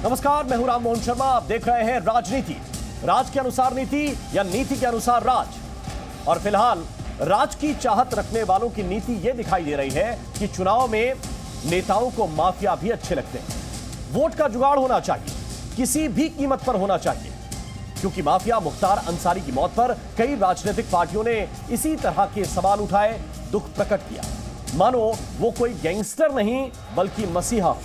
नमस्कार, मैं हूं राम मोहन शर्मा। आप देख रहे हैं राजनीति। राज के अनुसार नीति या नीति के अनुसार राज। और फिलहाल राज की चाहत रखने वालों की नीति यह दिखाई दे रही है कि चुनाव में नेताओं को माफिया भी अच्छे लगते हैं। वोट का जुगाड़ होना चाहिए, किसी भी कीमत पर होना चाहिए, क्योंकि माफिया मुख्तार अंसारी की मौत पर कई राजनीतिक पार्टियों ने इसी तरह के सवाल उठाए, दुख प्रकट किया, मानो वो कोई गैंगस्टर नहीं बल्कि मसीहा।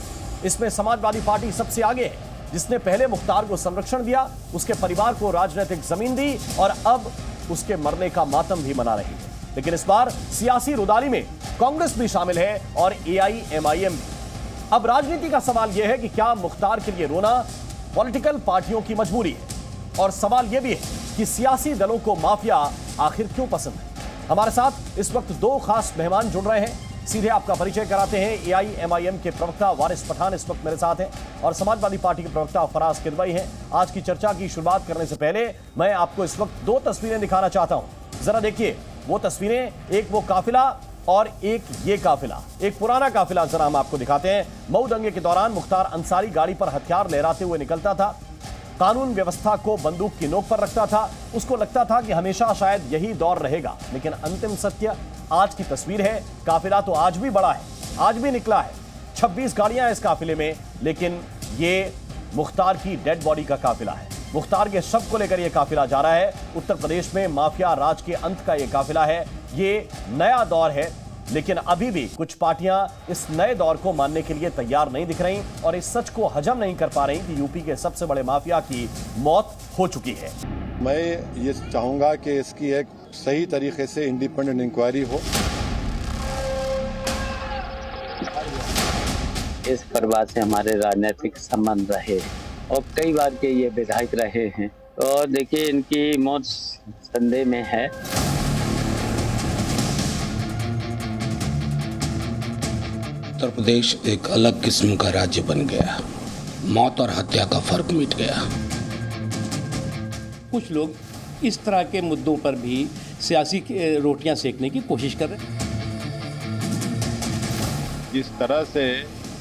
इसमें समाजवादी पार्टी सबसे आगे है, जिसने पहले मुख्तार को संरक्षण दिया, उसके परिवार को राजनीतिक जमीन दी और अब उसके मरने का मातम भी मना रही है। लेकिन इस बार सियासी रुदाली में कांग्रेस भी शामिल है और AIMIM भी। अब राजनीति का सवाल यह है कि क्या मुख्तार के लिए रोना पॉलिटिकल पार्टियों की मजबूरी है? और सवाल यह भी है कि सियासी दलों को माफिया आखिर क्यों पसंद है? हमारे साथ इस वक्त दो खास मेहमान जुड़ रहे हैं। सीधे आपका परिचय कराते हैं। AIMIM के प्रवक्ता वारिस पठान इस वक्त मेरे साथ हैं और समाजवादी पार्टी के प्रवक्ता फराज किदवई हैं। आज की चर्चा की शुरुआत करने से पहले मैं आपको इस वक्त दो तस्वीरें दिखाना चाहता हूं। जरा देखिए वो तस्वीरें, एक वो काफिला और एक ये काफिला। एक पुराना काफिला जरा हम आपको दिखाते हैं। मऊ दंगे के दौरान मुख्तार अंसारी गाड़ी पर हथियार लहराते हुए निकलता था, कानून व्यवस्था को बंदूक की नोक पर रखता था। उसको लगता था कि हमेशा शायद यही दौर रहेगा, लेकिन अंतिम सत्य आज की तस्वीर है। काफिला तो आज भी बड़ा है, आज भी निकला है। 26 गाड़ियां इस काफिले में, लेकिन ये मुख्तार की डेड बॉडी का काफिला है। मुख्तार के शव को लेकर यह काफिला जा रहा है। उत्तर प्रदेश में माफिया राज के अंत का यह काफिला है। ये नया दौर है, लेकिन अभी भी कुछ पार्टियां इस नए दौर को मानने के लिए तैयार नहीं दिख रही और इस सच को हजम नहीं कर पा रही कि यूपी के सबसे बड़े माफिया की मौत हो चुकी है। मैं ये चाहूंगा कि इसकी एक सही तरीके से इंडिपेंडेंट इंक्वायरी हो। इस परिवार से हमारे राजनीतिक संबंध रहे और कई बार के ये विधायक रहे हैं, और देखिए इनकी मौत संदेह में है। उत्तर प्रदेश एक अलग किस्म का राज्य बन गया। मौत और हत्या का फर्क मिट गया। कुछ लोग इस तरह के मुद्दों पर भी सियासी रोटियां सेकने की कोशिश कर रहे हैं। जिस तरह से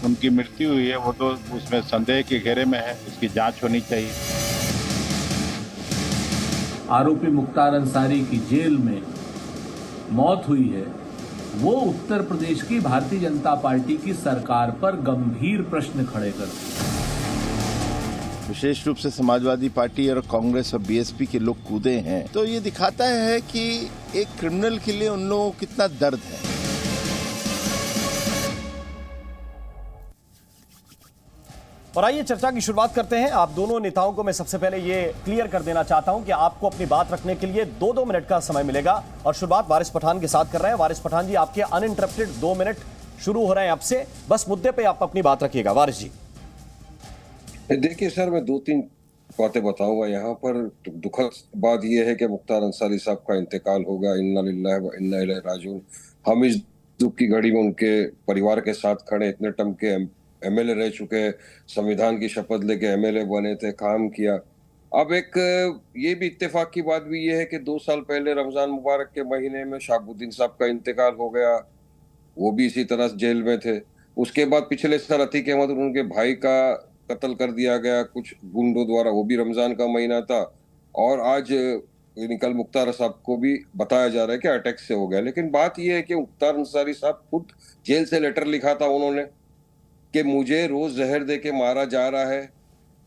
उनकी मृत्यु हुई है वो तो उसमें संदेह के घेरे में है, उसकी जांच होनी चाहिए। आरोपी मुख्तार अंसारी की जेल में मौत हुई है, वो उत्तर प्रदेश की भारतीय जनता पार्टी की सरकार पर गंभीर प्रश्न खड़े करती है। विशेष रूप से समाजवादी पार्टी और कांग्रेस और BSP के लोग कूदे हैं, तो ये दिखाता है कि एक क्रिमिनल के लिए उन लोगों को कितना दर्द है। और आइए चर्चा की शुरुआत करते हैं। आप दोनों नेताओं को मैं सबसे पहले ये क्लियर कर देना चाहता हूं कि आपको अपनी बात रखने के लिए 2-2 मिनट का समय मिलेगा। और शुरुआत वारिस पठान के साथ कर रहे हैं। वारिस पठान जी, आपके अनइंटरप्टेड 2 मिनट शुरू हो रहे हैं आपसे। बस मुद्दे पे आप अपनी बात रखिएगा। वारिस जी। देखिए सर, मैं 2-3 बातें बताऊंगा। यहाँ पर दुखद बात यह है कि मुख्तार अंसारी साहब का इंतकाल होगा। इन्ना लिल्लाहि व इन्ना इलैहि राजिऊन। हम इस दुख की घड़ी में उनके परिवार के साथ खड़े। इतने टर्म के MLA रह चुके, संविधान की शपथ लेके MLA बने थे, काम किया। अब एक ये भी इत्तेफाक की बात भी ये है कि 2 साल पहले रमजान मुबारक के महीने में शहाबुद्दीन साहब का इंतकाल हो गया, वो भी इसी तरह जेल में थे। उसके बाद पिछले साल अतीक अहमद और उनके भाई का कत्ल कर दिया गया कुछ गुंडों द्वारा, वो भी रमजान का महीना था। और आज कल मुख्तार साहब को भी बताया जा रहा है कि अटैक से हो गया। लेकिन बात यह है कि मुख्तार अंसारी साहब खुद जेल से लेटर लिखा था उन्होंने कि मुझे रोज जहर दे के मारा जा रहा है।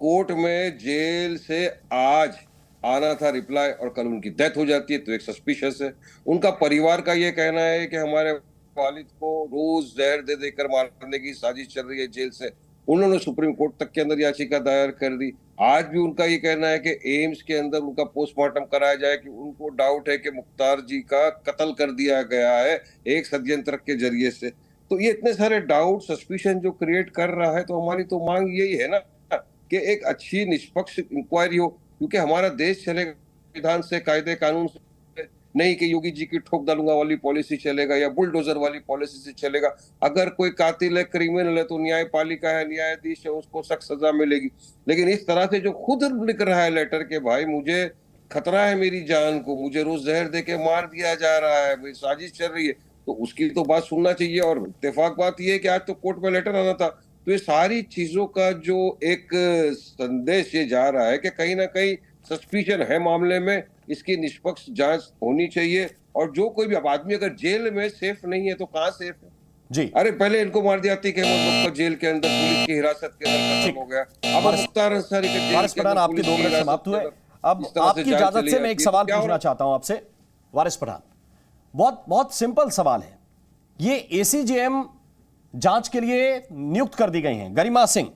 कोर्ट में जेल से आज आना था रिप्लाई, और कल उनकी डेथ हो जाती है, तो एक सस्पिशियस है। उनका परिवार का ये कहना है कि हमारे वालिद को रोज जहर दे देकर मारने की साजिश चल रही है जेल से। उन्होंने सुप्रीम कोर्ट तक के अंदर याचिका दायर कर दी। आज भी उनका ये कहना है कि एम्स के अंदर उनका पोस्टमार्टम कराया जाए, कि उनको डाउट है कि मुख्तार जी का कत्ल कर दिया गया है एक षड्यंत्र के जरिए से। तो ये इतने सारे डाउट, सस्पिशन जो क्रिएट कर रहा है, तो हमारी तो मांग यही है ना कि एक अच्छी निष्पक्ष इंक्वायरी हो, क्योंकि हमारा देश चलेगा संविधान से, कायदे कानून से, नहीं कि योगी जी की ठोक डालूंगा वाली पॉलिसी चलेगा या बुलडोजर वाली पॉलिसी से चलेगा। अगर कोई कातिल है, क्रिमिनल है, तो न्यायपालिका है, न्यायाधीश है, उसको सख्त सजा मिलेगी। लेकिन इस तरह से जो खुद लिख रहा है लेटर के भाई मुझे खतरा है मेरी जान को, मुझे रोज जहर दे के मार दिया जा रहा है, मेरी साजिश चल रही है, तो उसकी तो बात सुनना चाहिए। और इत्तेफाक बात यह है कि आज तो कोर्ट में लेटर आना था, तो ये सारी चीजों का जो एक संदेश ये जा रहा है कि कहीं ना कहीं सस्पिशन है मामले में, इसकी निष्पक्ष जांच होनी चाहिए। और जो कोई भी अब आदमी अगर जेल में सेफ नहीं है तो कहाँ सेफ है जी। अरे पहले इनको मार दिया थी कि वो जेल के अंदर पुलिस की हिरासत के अंदर खत्म हो गया। अब मुख्तार अंसारी के वारिस पठान, आपके 2 मिनट समाप्त हुए। अब आपकी इजाजत से मैं एक सवाल पूछना चाहता हूं आपसे वारिस पठान। बहुत बहुत सिंपल सवाल है। ये एसीजेएम जांच के लिए नियुक्त कर दी गई हैं गरिमा सिंह,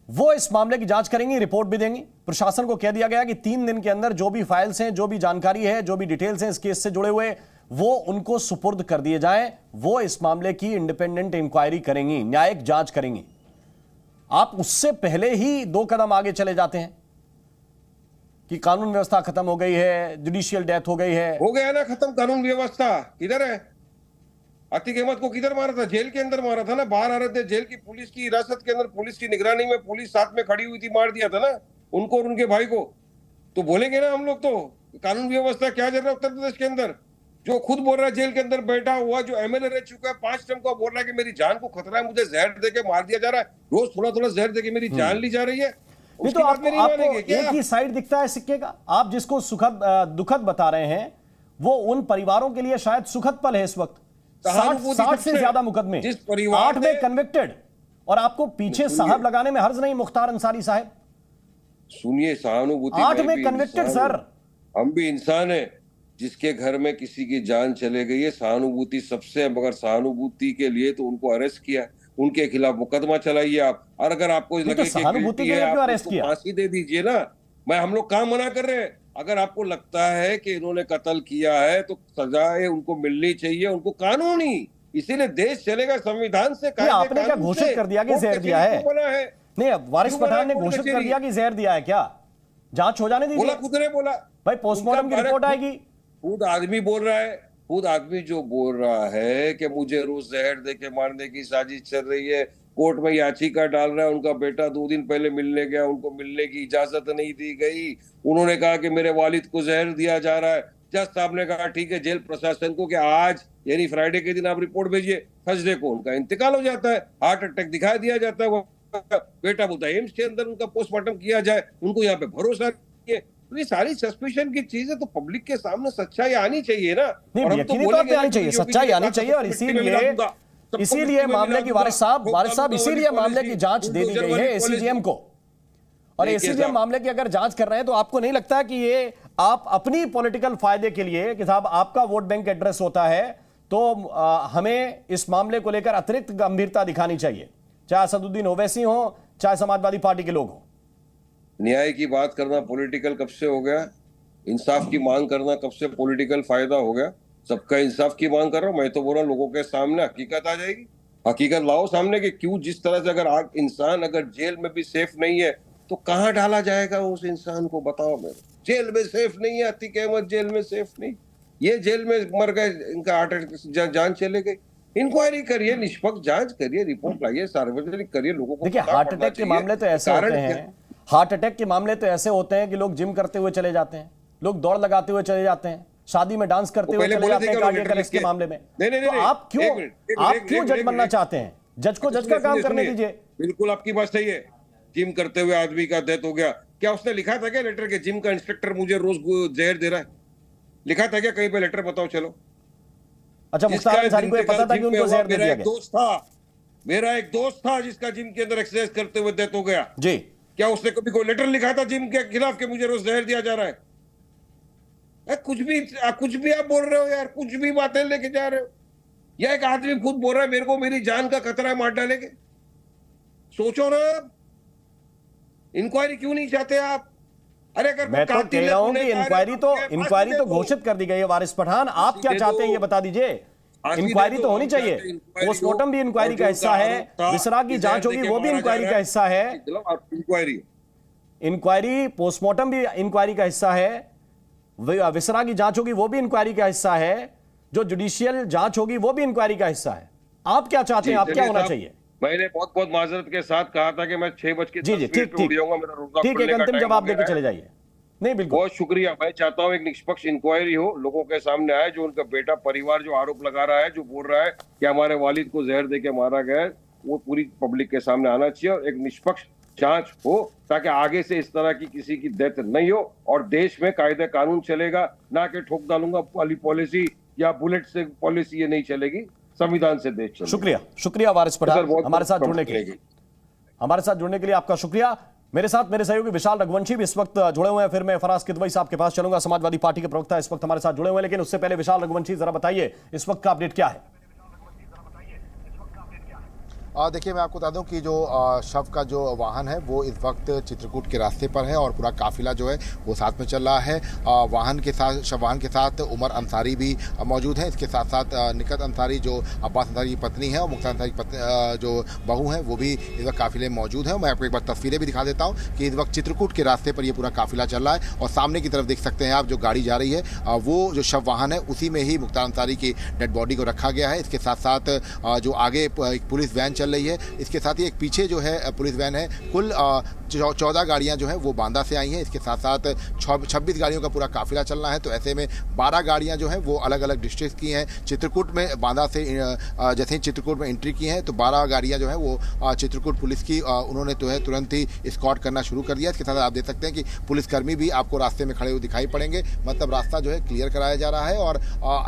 वो इस मामले की जांच करेंगी, रिपोर्ट भी देंगी। प्रशासन को कह दिया गया कि 3 दिन के अंदर जो भी फाइल्स हैं, जो भी जानकारी है, जो भी डिटेल्स हैं इस केस से जुड़े हुए, वो उनको सुपुर्द कर दिए जाएं। वो इस मामले की इंडिपेंडेंट इंक्वायरी करेंगी, न्यायिक जांच करेंगी। आप उससे पहले ही 2 कदम आगे चले जाते हैं कि कानून व्यवस्था खत्म हो गई है, जुडिशियल डेथ हो गई है। हो गया ना खत्म कानून व्यवस्था। किधर है? अतीक अहमद को किधर मारा था? जेल के अंदर मारा था ना। बाहर आ रहे थे, जेल की पुलिस की हिरासत के अंदर, पुलिस की निगरानी में पुलिस साथ में खड़ी हुई थी, मार दिया था ना उनको और उनके भाई को। तो बोलेंगे ना हम लोग तो कानून व्यवस्था क्या चल रहा है उत्तर प्रदेश के अंदर। जो खुद बोल रहा है जेल के अंदर बैठा हुआ, जो एमएलए रह चुका है 5 टर्म का, बोल रहा है कि मेरी जान को खतरा है, मुझे जहर देके मार दिया जा रहा है, रोज थोड़ा थोड़ा जहर देके मेरी जान ली जा रही है। नहीं तो आपको एक ही साइड दिखता है सिक्के का। आप जिसको सुखद दुखद बता रहे हैं वो उन परिवारों के लिए शायद सुखद पल है इस वक्त। 60 से ज्यादा मुकदमे, 8 में कन्विक्टेड, और आपको पीछे साहब लगाने में हर्ज नहीं। मुख्तार अंसारी साहब सुनिए, सहानुभूति 8 में कन्विक्टेड सर। हम भी इंसान है, जिसके घर में किसी की जान चले गई है, सहानुभूति सबसे, मगर सहानुभूति के लिए तो उनको अरेस्ट किया, उनके खिलाफ मुकदमा चलाइए आप। और अगर आपको लगे कि सहानुभूति के लिए क्यों अरेस्ट किया? फांसी दे दीजिए ना। हम लोग काम मना कर रहे हैं। अगर आपको लगता है कि इन्होंने कत्ल किया है तो सजाएं उनको मिलनी चाहिए, उनको कानूनी। इसीलिए देश चलेगा संविधान से। आपने क्या घोषित कर दिया कि जहर दिया है? नहीं, वारिस पठान ने घोषित कर दिया कि जहर दिया है। क्या जांच हो जाने दीजिए। बोला, खुद ने बोला भाई, पोस्टमार्टम की रिपोर्ट आएगी। खुद आदमी बोल रहा है, खुद आदमी जो बोल रहा है कि मुझे रोज जहर देके मारने की साजिश चल रही है, कोर्ट में याचिका डाल रहा है। उनका बेटा 2 दिन पहले मिलने गया, उनको मिलने की इजाजत नहीं दी गई। उन्होंने कहा कि मेरे वालिद को जहर दिया जा रहा है। जज साहब ने कहा ठीक है, जेल प्रशासन को कि आज यानी फ्राइडे के दिन आप रिपोर्ट भेजिए। थर्सडे को उनका इंतकाल हो जाता है, हार्ट अटैक दिखा दिया जाता है। वो बेटा बोलता है एम्स के अंदर उनका पोस्टमार्टम किया जाए, उनको यहाँ पे भरोसा नहीं है। तो ये सारी सस्पिशन की चीजें तो पब्लिक के सामने सच्चाई आनी चाहिए ना। नहीं, यकीनी तौर पे आनी चाहिए, सच्चाई आनी चाहिए। और इसीलिए मामले की वारिस साहब इसीलिए मामले की जांच दे दी गई है एसीजेएम को। और एसीजेएम मामले की अगर जांच कर रहे हैं तो आपको नहीं लगता कि ये आप अपनी पॉलिटिकल फायदे के लिए, कि साहब आपका वोट बैंक एड्रेस होता है तो हमें इस मामले को लेकर अतिरिक्त गंभीरता दिखानी चाहिए, चाहे असदुद्दीन ओवैसी हो, चाहे समाजवादी पार्टी के लोग हो? न्याय की बात करना पॉलिटिकल कब से हो गया? इंसाफ की मांग करना कब से पॉलिटिकल फायदा हो गया? सबका इंसाफ की मांग कर रहा हूं मैं तो बोल रहा हूं, लोगों के सामने हकीकत आ जाएगी। हकीकत लाओ सामने कि क्यों, जिस तरह से अगर इंसान अगर जेल में भी सेफ नहीं है तो कहां डाला जाएगा उस इंसान को? बताओ मेरे। जेल में सेफ नहीं है, अतीक अहमद जेल में सेफ नहीं, ये जेल में मर गए, इनका हार्ट अटैक जान चले गई। इंक्वायरी करिए, निष्पक्ष जांच करिए, रिपोर्ट लाइए, सार्वजनिक करिए, लोगों को। देखिए, हार्ट अटैक के मामले तो ऐसे होते हैं, हार्ट अटैक के मामले तो ऐसे होते हैं कि लोग जिम करते हुए चले जाते हैं, लोग दौड़ लगाते हुए चले जाते हैं, शादी में डांस करते हुए चले जाते हैं कार्डियक अरेस्ट के मामले में। तो आप क्यों जज बनना चाहते हैं? जज को जज का काम करने दीजिए। बिल्कुल आपकी बात सही है। जिम करते हुए आदमी का डेथ हो गया, क्या उसने लिखा था क्या लेटर के जिम का इंस्ट्रक्टर मुझे रोज जहर दे रहा है? लिखा था क्या कहीं पे लेटर? बताओ चलो। अच्छा, मुख्तार अंसारी को पता था कि उनको जहर दे दिया गया? मेरा एक दोस्त था जिसका जिम के अंदर एक्सरसाइज करते हुए डेथ हो गया जी। क्या उसने कभी कोई लेटर लिखा था जिम के खिलाफ कि मुझे रोज जहर दिया जा रहा है? कुछ भी आप बोल रहे हो यार, कुछ भी बातें लेके जा रहे हो। या एक आदमी खुद बोल रहा है मेरे को मेरी जान का खतरा है, मार डालेंगे। सोचो ना, इंक्वायरी क्यों नहीं चाहते आप? अरे अगर मैं तो कह रहा हूं कि इंक्वायरी तो घोषित कर दी गई है। वारिस पठान, आप क्या चाहते हैं ये बता दीजिए। इंक्वायरी तो होनी चाहिए, पोस्टमार्टम भी इंक्वायरी का हिस्सा है, विसरा की जांच होगी वो भी इंक्वायरी का हिस्सा है, इंक्वायरी पोस्टमार्टम भी इंक्वायरी का हिस्सा है, विसरा की जांच होगी वो भी इंक्वायरी का हिस्सा है, जो जुडिशियल जांच होगी वो भी इंक्वायरी का हिस्सा है। आप क्या चाहते हैं, आप क्या होना चाहिए? मैंने बहुत बहुत माजरत के साथ कहा था कि मैं 6:10 जी ठीक एक अंतिम जवाब देकर चले जाइए। नहीं बिल्कुल, बहुत शुक्रिया। मैं चाहता हूं एक निष्पक्ष इंक्वायरी हो, लोगों के सामने आए, जो उनका बेटा परिवार जो आरोप लगा रहा है, जो बोल रहा है कि हमारे वालिद को जहर देके मारा गया है, वो पूरी पब्लिक के सामने आना चाहिए और एक निष्पक्ष जांच हो, ताकि आगे से इस तरह की किसी की डेथ नहीं हो और देश में कायदे कानून चलेगा, ना कि ठोक डालूंगा वाली पॉलिसी या बुलेट से पॉलिसी ये नहीं चलेगी, संविधान से देश चलेगा। शुक्रिया वारिस पठान, हमारे साथ जुड़ने के लिए आपका शुक्रिया। मेरे साथ मेरे सहयोगी विशाल रघुवंशी भी इस वक्त जुड़े हुए हैं। फिर मैं फराज किदवई साहब के पास चलूंगा, समाजवादी पार्टी के प्रवक्ता इस वक्त हमारे साथ जुड़े हुए हैं। लेकिन उससे पहले विशाल रघुवंशी, जरा बताइए इस वक्त का अपडेट क्या है? देखिए, मैं आपको बता दूं कि जो शव का जो वाहन है वो इस वक्त चित्रकूट के रास्ते पर है और पूरा काफिला जो है वो साथ में चल रहा है। शव वाहन के साथ उमर अंसारी भी मौजूद है। इसके साथ साथ निकत अंसारी जो अब्बास अंसारी की पत्नी है और मुख्तार अंसारी की जो बहू है वो भी इस वक्त काफिले में मौजूद है। मैं आपको एक बार तस्वीरें भी दिखा देता हूँ कि इस वक्त चित्रकूट के रास्ते पर ये पूरा काफिला चल रहा है और सामने की तरफ देख सकते हैं आप जो गाड़ी जा रही है वो जो शव वाहन है उसी में ही मुख्तार अंसारी की डेड बॉडी को रखा गया है। इसके साथ साथ जो आगे एक पुलिस वैन चल रही है, इसके साथ ही एक पीछे जो है पुलिस वैन है। कुल 14 गाड़ियां जो हैं वो बांदा से आई हैं। इसके साथ साथ 26 गाड़ियों का पूरा काफिला चलना है, तो ऐसे में 12 गाड़ियां जो हैं वो अलग अलग डिस्ट्रिक्ट की हैं। चित्रकूट में बांदा से जैसे ही चित्रकूट में एंट्री की हैं तो 12 गाड़ियां जो हैं वो चित्रकूट पुलिस की उन्होंने तो है तुरंत ही स्कॉट करना शुरू कर दिया। इसके साथ आप देख सकते हैं कि पुलिसकर्मी भी आपको रास्ते में खड़े हुए दिखाई पड़ेंगे, मतलब रास्ता जो है क्लियर कराया जा रहा है। और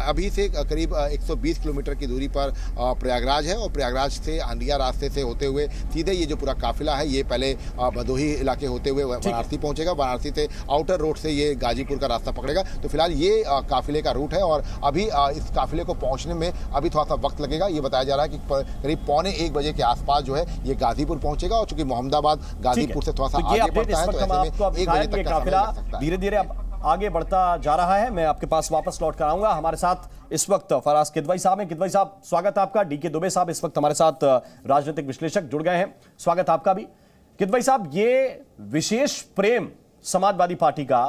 अभी से करीब 120 किलोमीटर की दूरी पर प्रयागराज है और प्रयागराज से हंडिया रास्ते से होते हुए सीधे ये जो पूरा काफिला है ये पहले भदोही इलाके होते हुए वाराणसी पहुंचेगा। वाराणसी से आउटर रोड से ये गाजीपुर का रास्ता पकड़ेगा। तो फिलहाल ये काफिले का रूट है और अभी इस काफिले को पहुंचने में अभी थोड़ा सा वक्त लगेगा। ये बताया जा रहा है कि करीब 1:45 बजे के आसपास जो है ये गाजीपुर पहुंचेगा और चूंकि मोहम्मदाबाद गाजीपुर से थोड़ा सा आगे पड़ता है तो ऐसे में 1 बजे तक का समय लग सकता है। धीरे धीरे आगे बढ़ता जा रहा है। मैं आपके पास वापस लौट कर आऊंगा। हमारे साथ इस वक्त फराज किदवई साहब हैं। किदवई साहब, स्वागत है आपका। डीके दुबे साहब इस वक्त हमारे साथ राजनीतिक विश्लेषक जुड़ गए हैं, स्वागत है आपका भी। किदवई साहब, ये विशेष प्रेम समाजवादी पार्टी का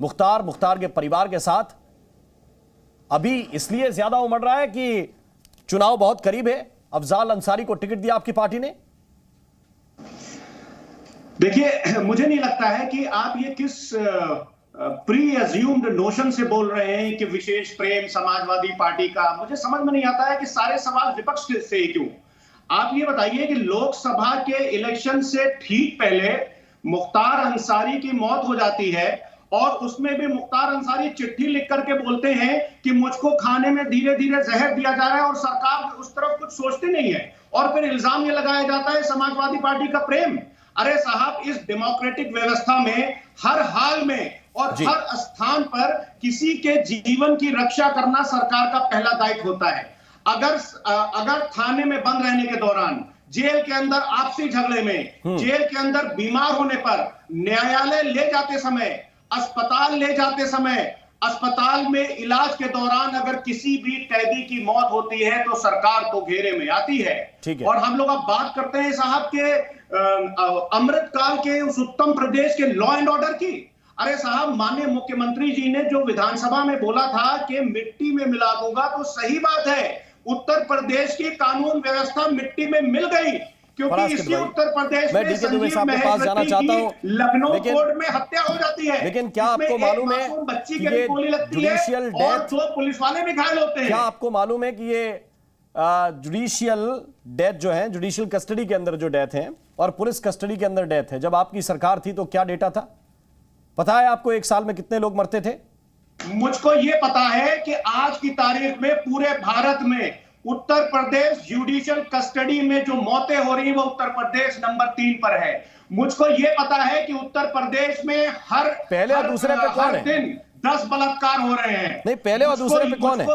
मुख्तार के परिवार के साथ अभी इसलिए ज्यादा उमड़ रहा है कि चुनाव बहुत करीब है, अफजाल अंसारी को टिकट दिया आपकी पार्टी ने? देखिए, मुझे नहीं लगता है कि आप ये किस प्री अज्यूम्ड नोशन से बोल रहे हैं कि विशेष प्रेम समाजवादी पार्टी का। मुझे समझ में नहीं आता है कि सारे सवाल विपक्ष से क्यों। आप ये बताइए कि लोकसभा के इलेक्शन से ठीक पहले मुख्तार अंसारी की मौत हो जाती है और उसमें भी मुख्तार अंसारी चिट्ठी लिख करके बोलते हैं कि मुझको खाने में धीरे धीरे जहर दिया जा रहा है और सरकार उस तरफ कुछ सोचती नहीं है, और फिर इल्जाम ये लगाया जाता है समाजवादी पार्टी का प्रेम। अरे साहब, इस डेमोक्रेटिक व्यवस्था में हर हाल में और हर स्थान पर किसी के जीवन की रक्षा करना सरकार का पहला दायित्व होता है। अगर थाने में बंद रहने के दौरान, जेल के अंदर आपसी झगड़े में, जेल के अंदर बीमार होने पर, न्यायालय ले जाते समय, अस्पताल ले जाते समय, अस्पताल में इलाज के दौरान अगर किसी भी कैदी की मौत होती है तो सरकार तो घेरे में आती है। और हम लोग अब बात करते हैं साहब के अमृतकाल के उस उत्तम प्रदेश के लॉ एंड ऑर्डर की। अरे साहब, माननीय मुख्यमंत्री जी ने जो विधानसभा में बोला था कि मिट्टी में मिला दूंगा, तो सही बात है, उत्तर प्रदेश की कानून व्यवस्था मिट्टी में मिल गई, क्योंकि इसी उत्तर प्रदेश में संजीव महेश्वरी की लखनऊ कोर्ट में हत्या हो जाती है। लेकिन क्या आपको मालूम है बच्ची के गोली लगती है और 2 पुलिस वाले भी घायल होते हैं? क्या आपको मालूम है कि ये जुडिशियल डेथ जो है, जुडिशियल कस्टडी के अंदर जो डेथ है और पुलिस कस्टडी के अंदर डेथ है, जब आपकी सरकार थी तो क्या डेटा था? पता है आपको 1 साल में कितने लोग मरते थे? मुझको ये पता है कि आज की तारीख में पूरे भारत में उत्तर प्रदेश जुडिशियल कस्टडी में जो मौतें हो रही है वो उत्तर प्रदेश नंबर 3 पर है। मुझको ये पता है कि उत्तर प्रदेश में हर पहले और दूसरे पे कौन है? दिन 10 बलात्कार हो रहे हैं। नहीं, पहले और दूसरे पे कौन है?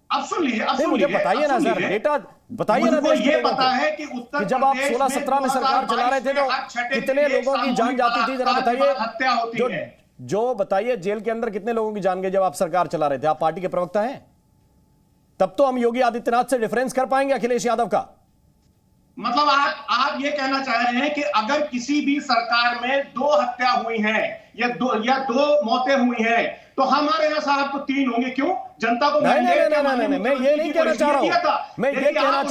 अब सुन लीजिए, मुझे बताइए ना सर, डेटा बताइए ना। ये पता है कि उत्तर जब आप 16-17 में सरकार चला रहे थे तो कितने लोगों की जान जाती थी, जरा बताइए। हत्या होती है जो बताइए, जेल के अंदर कितने लोगों की जान गई जब आप सरकार चला रहे थे? आप पार्टी के प्रवक्ता हैं, तब तो हम योगी आदित्यनाथ से डिफरेंस कर पाएंगे अखिलेश यादव का। मतलब आप ये कहना चाह रहे हैं कि अगर किसी भी सरकार में 2 हत्या हुई हैं या 2 मौतें हुई हैं तो हमारे यहां साहब तो 3 होंगे, क्यों? जनता को नहीं, मैं ये नहीं कहना चाह रहा हूं। मैं ये कहना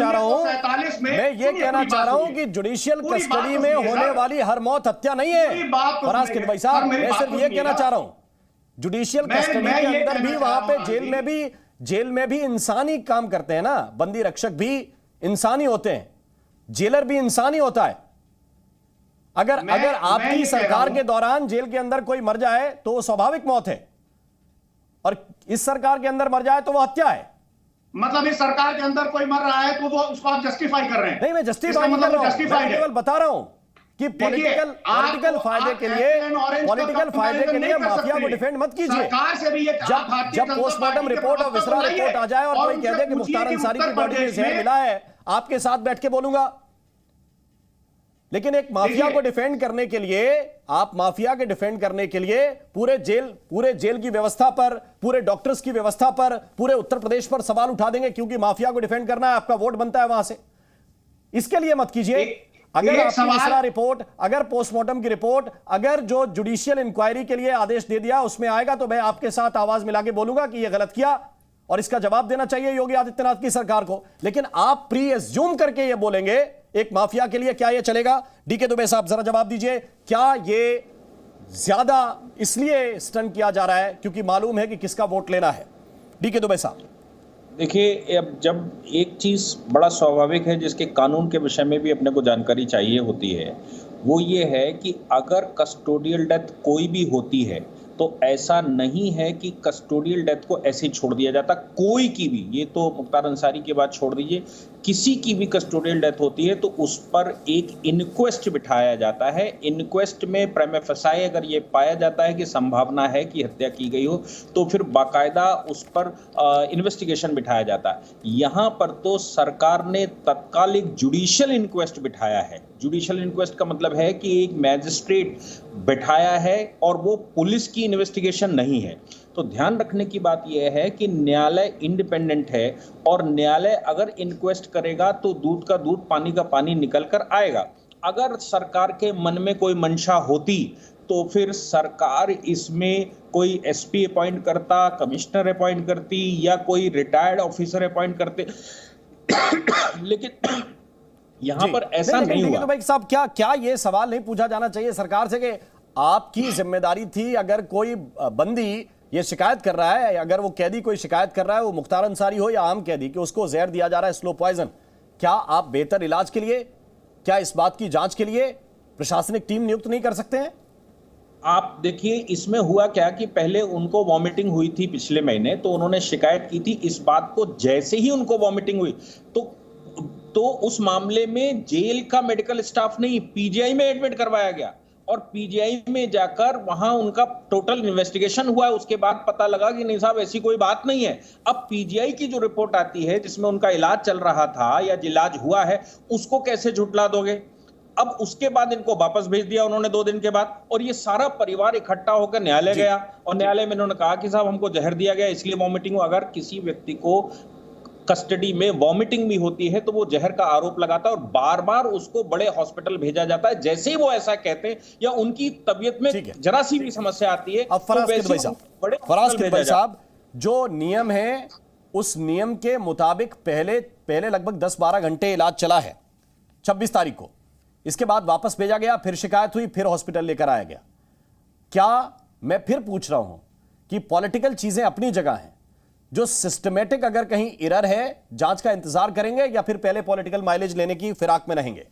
चाह रहा हूं कि जुडिशियल कस्टडी में होने वाली हर मौत हत्या नहीं है। फराज किदवई साहब, मैं सिर्फ ये कहना चाह रहा हूं, जुडिशियल कस्टडी के अंदर भी, वहां पे जेल में भी इंसानी काम करते हैं ना, बंदी रक्षक भी इंसानी होते हैं। जेलर भी इंसान ही होता है। अगर आपकी सरकार के दौरान जेल के अंदर कोई मर जाए तो वो स्वाभाविक मौत है, और इस सरकार के अंदर मर जाए तो वो हत्या है। मतलब इस सरकार के अंदर कोई मर रहा है तो वो उसको आप जस्टिफाई कर रहे हैं? नहीं, मैं जस्टिफाई नहीं कर रहा हूं, मैं केवल बता रहा हूं कि पॉलिटिकल फायदे के लिए माफिया को डिफेंड मत कीजिए। सरकार से भी ये जब पोस्टमार्टम रिपोर्ट और विसरा रिपोर्ट आ जाए और कोई कह दे कि मुख्तार अंसारी की बॉडी में जहर मिला है, आपके साथ बैठ के बोलूंगा। लेकिन एक माफिया को डिफेंड करने के लिए, आप माफिया के डिफेंड करने के लिए पूरे जेल की व्यवस्था पर, पूरे डॉक्टर्स की व्यवस्था पर, पूरे उत्तर प्रदेश पर सवाल उठा देंगे क्योंकि माफिया को डिफेंड करना है, आपका वोट बनता है वहां से। इसके लिए मत कीजिए। अगर आपकी विसरा रिपोर्ट, अगर पोस्टमार्टम की रिपोर्ट, अगर जो जुडिशियल इंक्वायरी के लिए आदेश दे दिया उसमें आएगा तो मैं आपके साथ आवाज मिला के बोलूंगा कि यह गलत किया और इसका जवाब देना चाहिए योगी आदित्यनाथ की सरकार को। लेकिन आप प्री एज्यूम करके यह बोलेंगे एक माफिया के लिए, क्या यह चलेगा? डीके दुबे साहब जरा जवाब दीजिए, क्या यह ज्यादा इसलिए स्टंट किया जा रहा है क्योंकि मालूम है कि किसका वोट लेना है? डीके दुबे साहब। देखिए, अब जब एक चीज़ बड़ा स्वाभाविक है जिसके कानून के विषय में भी अपने को जानकारी चाहिए होती है, वो ये है कि अगर कस्टोडियल डेथ कोई भी होती है तो ऐसा नहीं है कि कस्टोडियल डेथ को ऐसे छोड़ दिया जाता, कोई की भी। ये तो मुख्तार अंसारी की बात छोड़ दीजिए, किसी की भी कस्टोडियल डेथ होती है तो उस पर एक इनक्वेस्ट बिठाया जाता है। इनक्वेस्ट में प्रीमा फेसाई अगर ये पाया जाता है कि संभावना है कि हत्या की गई हो तो फिर बाकायदा उस पर इन्वेस्टिगेशन बिठाया जाता है। यहाँ पर तो सरकार ने तत्काल एक जुडिशियल इंक्वेस्ट बिठाया है। जुडिशियल इंक्वेस्ट का मतलब है कि एक मैजिस्ट्रेट बिठाया है और वो पुलिस की इन्वेस्टिगेशन नहीं है। तो ध्यान रखने की बात यह है कि न्यायालय इंडिपेंडेंट है और न्यायालय अगर इंक्वेस्ट करेगा तो दूध का दूध पानी का पानी निकल कर आएगा। अगर सरकार के मन में कोई मंशा होती तो फिर सरकार इसमें कोई एसपी अपॉइंट करता, कमिश्नर अपॉइंट करती या कोई रिटायर्ड ऑफिसर अपॉइंट करते लेकिन यहां पर ऐसा नहीं हुआ। तो भाई साहब, क्या ये सवाल नहीं पूछा जाना चाहिए सरकार से कि आपकी जिम्मेदारी थी, अगर कोई बंदी ये शिकायत कर रहा है, अगर वो कैदी कोई शिकायत कर रहा है, वो मुख्तार अंसारी हो या आम कैदी, कि उसको जहर दिया जा रहा है, स्लो पॉइजन, क्या आप बेहतर इलाज के लिए, क्या इस बात की जांच के लिए प्रशासनिक टीम नियुक्त नहीं कर सकते हैं? आप देखिए, इसमें हुआ क्या कि पहले उनको वॉमिटिंग हुई थी पिछले महीने, तो उन्होंने शिकायत की थी इस बात को। जैसे ही उनको वॉमिटिंग हुई तो उस मामले में जेल का मेडिकल स्टाफ नहीं, पीजीआई में एडमिट करवाया गया और पीजीआई में जाकर वहां उनका टोटल इन्वेस्टिगेशन हुआ। उसके बाद पता लगा कि नहीं साहब, ऐसी कोई बात नहीं है। अब पीजीआई की जो रिपोर्ट आती है जिसमें उनका इलाज चल रहा था या इलाज हुआ है, उसको कैसे झुठला दोगे? अब उसके बाद इनको वापस भेज दिया उन्होंने 2 दिन के बाद, और ये सारा परिवार इकट्ठा होकर न्यायालय गया और न्यायालय में इन्होंने कहा कि साहब हमको जहर दिया गया इसलिए वॉमिटिंग हुआ। अगर किसी व्यक्ति को कस्टडी में वॉमिटिंग भी होती है तो वो जहर का आरोप लगाता है और बार बार उसको बड़े हॉस्पिटल भेजा जाता है। जैसे ही वो ऐसा कहते हैं या उनकी तबीयत में जरा सी भी समस्या आती है, अब फराज भाई साहब, जो नियम है उस नियम के मुताबिक पहले लगभग 10-12 घंटे इलाज चला है 26 तारीख को, इसके बाद वापस भेजा गया, फिर शिकायत हुई, फिर हॉस्पिटल लेकर आया गया। क्या मैं फिर पूछ रहा हूं कि पॉलिटिकल चीजें अपनी जगह हैं, जो सिस्टमेटिक अगर कहीं एरर है, जांच का इंतजार करेंगे या फिर पहले पॉलिटिकल माइलेज लेने की फिराक में रहेंगे?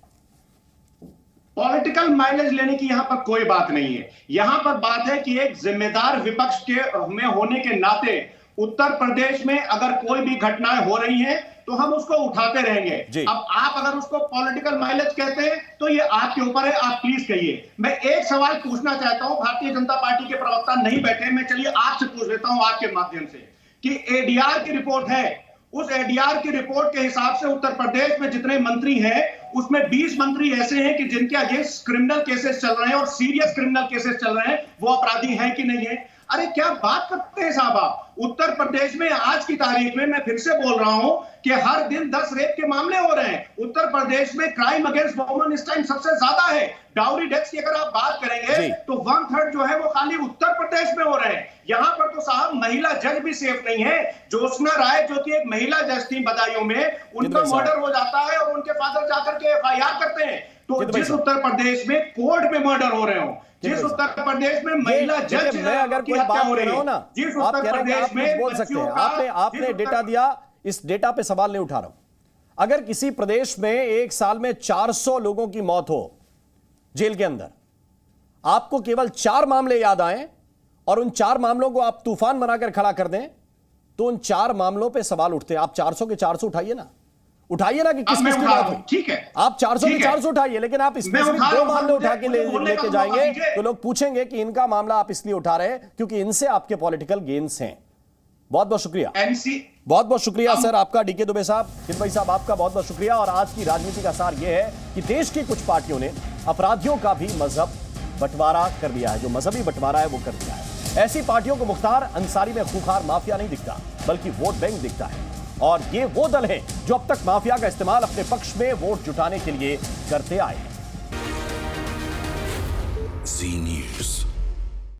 पॉलिटिकल माइलेज लेने की यहां पर कोई बात नहीं है। यहां पर बात है कि एक जिम्मेदार विपक्ष के में होने के नाते उत्तर प्रदेश में अगर कोई भी घटनाएं हो रही हैं तो हम उसको उठाते रहेंगे। अब आप अगर उसको पॉलिटिकल माइलेज कहते हैं तो ये आपके ऊपर है, आप प्लीज कहिए। मैं एक सवाल पूछना चाहता हूं, भारतीय जनता पार्टी के प्रवक्ता नहीं बैठे, मैं चलिए आपसे पूछ लेता हूं आपके माध्यम से कि एडीआर की रिपोर्ट है, उस एडीआर की रिपोर्ट के हिसाब से उत्तर प्रदेश में जितने मंत्री हैं उसमें 20 मंत्री ऐसे हैं कि जिनके अगेंस्ट क्रिमिनल केसेस चल रहे हैं और सीरियस क्रिमिनल केसेस चल रहे हैं, वो अपराधी हैं कि नहीं है? अरे क्या बात करते हैं साहब आप? उत्तर प्रदेश में आज की तारीख में, मैं फिर से बोल रहा हूं कि हर दिन 10 रेप के मामले हो रहे हैं। उत्तर प्रदेश में क्राइम अगेंस्ट वुमेन इस टाइम सबसे ज्यादा है। डाउरी डेथ्स की अगर आप बात करेंगे तो 1/3 जो है वो खाली उत्तर प्रदेश में हो रहे हैं। यहां पर तो साहब महिला जज भी सेफ नहीं है। ज्योत्सना राय जो कि एक महिला जज थी बदायूं में, उनका मर्डर हो जाता है और उनके फादर जाकर के एफआईआर करते हैं। तो जिस उत्तर प्रदेश में कोर्ट में मर्डर हो रहे हो, जिस उत्तर प्रदेश में महिला जज मैं अगर कोई बात हो रहा हूं ना, आप कह रहे हैं आप बोल सकते हैं, आपने डेटा दिया, इस डेटा पे सवाल नहीं उठा रहा हूं। अगर किसी प्रदेश में एक साल में 400 लोगों की मौत हो जेल के अंदर, आपको केवल 4 मामले याद आए और उन 4 मामलों को आप तूफान बनाकर खड़ा कर दें, तो उन 4 मामलों पे सवाल उठते हैं। आप 400 के 400 उठाइए ना कि किस किस की बात हुई। ठीक है, आप 400 के 400 उठाइए, लेकिन आप इसमें सिर्फ 2 मामले उठा के लेके जाएंगे तो लोग पूछेंगे कि इनका मामला आप इसलिए उठा रहे हैं क्योंकि इनसे आपके पॉलिटिकल गेन्स हैं। बहुत बहुत शुक्रिया, बहुत बहुत शुक्रिया सर आपका, डीके दुबे साहब, हिंद भाई साहब आपका बहुत बहुत शुक्रिया। और आज की राजनीति का सार यह है कि देश की कुछ पार्टियों ने अपराधियों का भी मजहब बंटवारा कर दिया है, जो मजहबी बंटवारा है वो कर दिया है। ऐसी पार्टियों को मुख्तार अंसारी में खूंखार माफिया नहीं दिखता, बल्कि वोट बैंक दिखता है। और ये वो दल हैं जो अब तक माफिया का इस्तेमाल अपने पक्ष में वोट जुटाने के लिए करते आए हैं। जी न्यूज़।